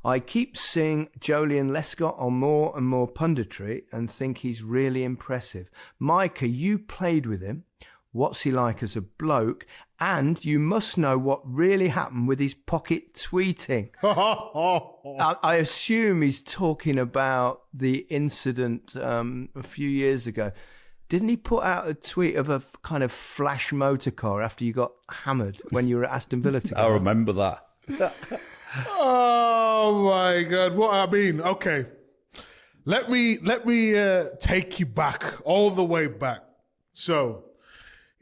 I keep seeing Joleon Lescott on more and more punditry and think he's really impressive. Micah, you played with him. What's he like as a bloke? And you must know what really happened with his pocket tweeting. I assume he's talking about the incident a few years ago. Didn't he put out a tweet of a kind of flash motor car after you got hammered when you were at Aston Villa together? I remember that. Oh my God! What I mean? Okay, let me take you back all the way back. So,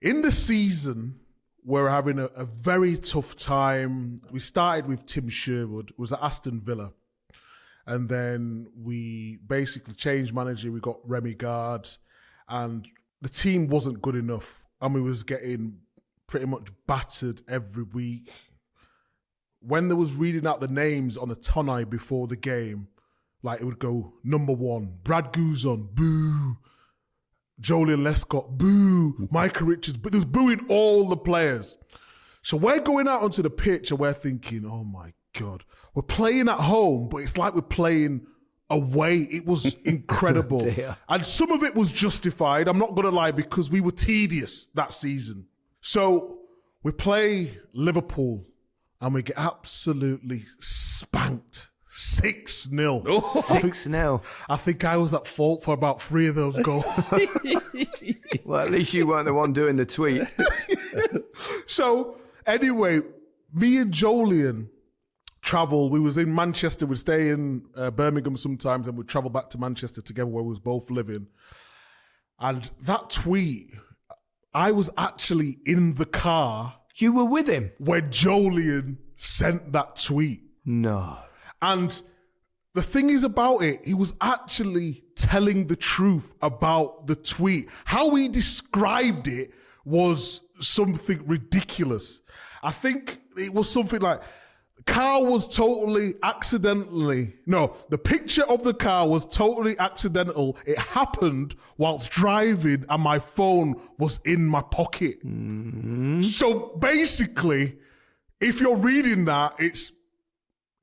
in the season, we're having a very tough time. We started with Tim Sherwood, was at Aston Villa, and then we basically changed manager. We got Remy Gard, and the team wasn't good enough, and we was getting pretty much battered every week. When there was reading out the names on the tonneau before the game, like it would go number 1, Brad Guzon, boo. Joleon Lescott, boo. Micah Richards, but there's booing all the players. So we're going out onto the pitch and we're thinking, oh my God, we're playing at home, but it's like we're playing away. It was incredible. And some of it was justified, I'm not going to lie, because we were tedious that season. So we play Liverpool and we get absolutely spanked. 6-0. Oh. 6-0. I think I was at fault for about 3 of those goals. Well, at least you weren't the one doing the tweet. So, anyway, me and Joleon travel. We was in Manchester. We'd stay in Birmingham sometimes and we'd travel back to Manchester together where we was both living. And that tweet, I was actually in the car. You were with him? When Joleon sent that tweet. No. And the thing is about it, he was actually telling the truth about the tweet. How he described it was something ridiculous. I think it was something like, the car was totally accidentally, no, the picture of the car was totally accidental. It happened whilst driving and my phone was in my pocket. Mm-hmm. So basically, if you're reading that,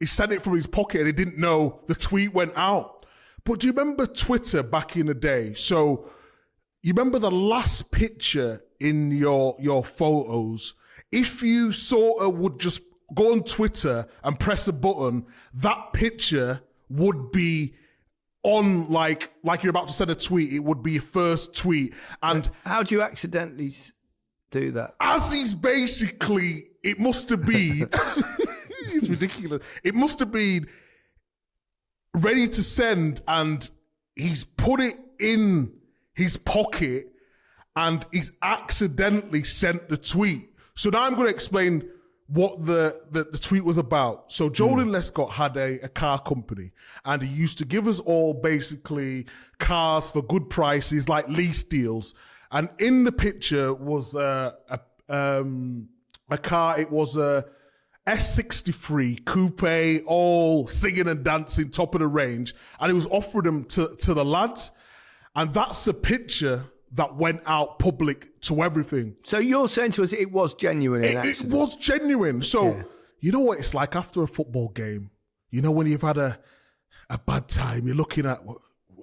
he sent it from his pocket and he didn't know the tweet went out. But do you remember Twitter back in the day? So you remember the last picture in your photos? If you sort of would just go on Twitter and press a button, that picture would be on like you're about to send a tweet. It would be your first tweet. And how do you accidentally do that? As he's basically, it must have been... It's ridiculous. It must have been ready to send and he's put it in his pocket and he's accidentally sent the tweet. So now I'm going to explain what the tweet was about. So Joleon Lescott had a car company and he used to give us all basically cars for good prices, like lease deals. And in the picture was a car. It was a S63 coupe, all singing and dancing, top of the range, and he was offering them to the lads, and that's a picture that went out public to everything. So you're saying to us it was genuine in accident? It was genuine. So you know what it's like after a football game, you know when you've had a bad time, you're looking at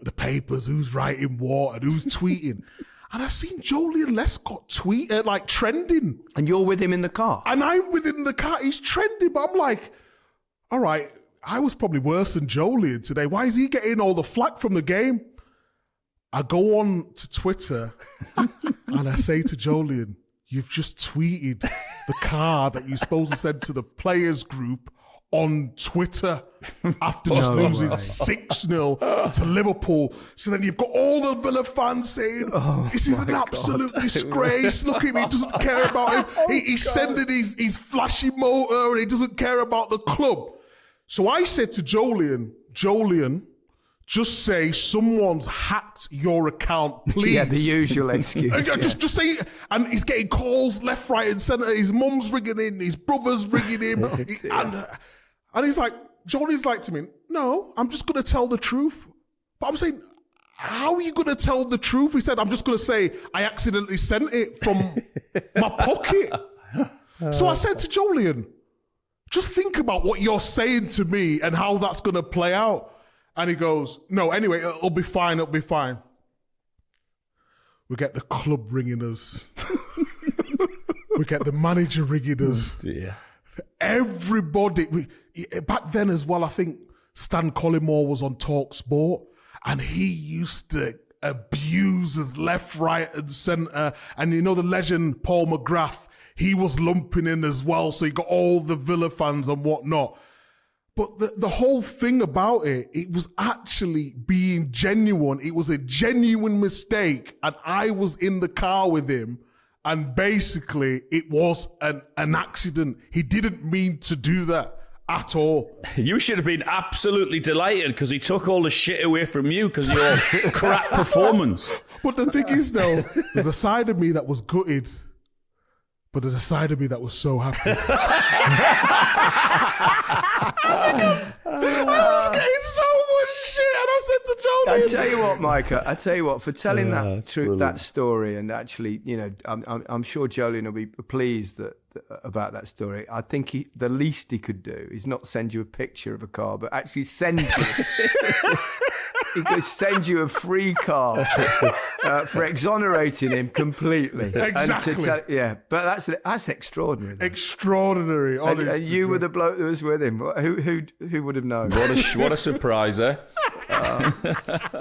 the papers, who's writing what and who's tweeting. And I seen Joleon Lescott tweet, like trending. And you're with him in the car? And I'm with him in the car. He's trending. But I'm like, all right, I was probably worse than Joleon today. Why is he getting all the flack from the game? I go on to Twitter and I say to Joleon, you've just tweeted the car that you're supposed to send to the players group on Twitter after just losing 6-0 to Liverpool. So then you've got all the Villa fans saying, this is an absolute disgrace. Look at him, he doesn't care about him. He's sending his flashy motor and he doesn't care about the club. So I said to Joleon, just say someone's hacked your account, please. Yeah, the usual excuse. Just say it. And he's getting calls left, right and centre. His mum's ringing in, his brother's ringing in. And he's like, Johnny's like to me, no, I'm just going to tell the truth. But I'm saying, how are you going to tell the truth? He said, I'm just going to say I accidentally sent it from my pocket. So I said to Joleon, Just think about what you're saying to me and how that's going to play out. And he goes, no, anyway, it'll be fine. It'll be fine. We get the club ringing us. We get the manager ringing us. Oh dear. Everybody. Back then as well, I think Stan Collymore was on Talk Sport, and he used to abuse us left, right, and centre. And you know the legend Paul McGrath, he was lumping in as well, so you got all the Villa fans and whatnot. But the whole thing about it was actually being genuine. It was a genuine mistake, and I was in the car with him, and basically it was an accident. He didn't mean to do that at all. You should have been absolutely delighted because he took all the shit away from you because of your crap performance. But the thing is, though, there's a side of me that was gutted, but there's a side of me that was so happy. I was getting so much shit, and I said to Joleon, I tell you what, Micah. I tell you what, for telling that's that story, and actually, you know, I'm sure Joleon will be pleased about that story. I think the least he could do is not send you a picture of a car, but actually send you. He could send you a free car for exonerating him completely. Exactly. But that's extraordinary. Extraordinary, honestly. And you were the bloke that was with him. Who would have known? What a surprise, eh?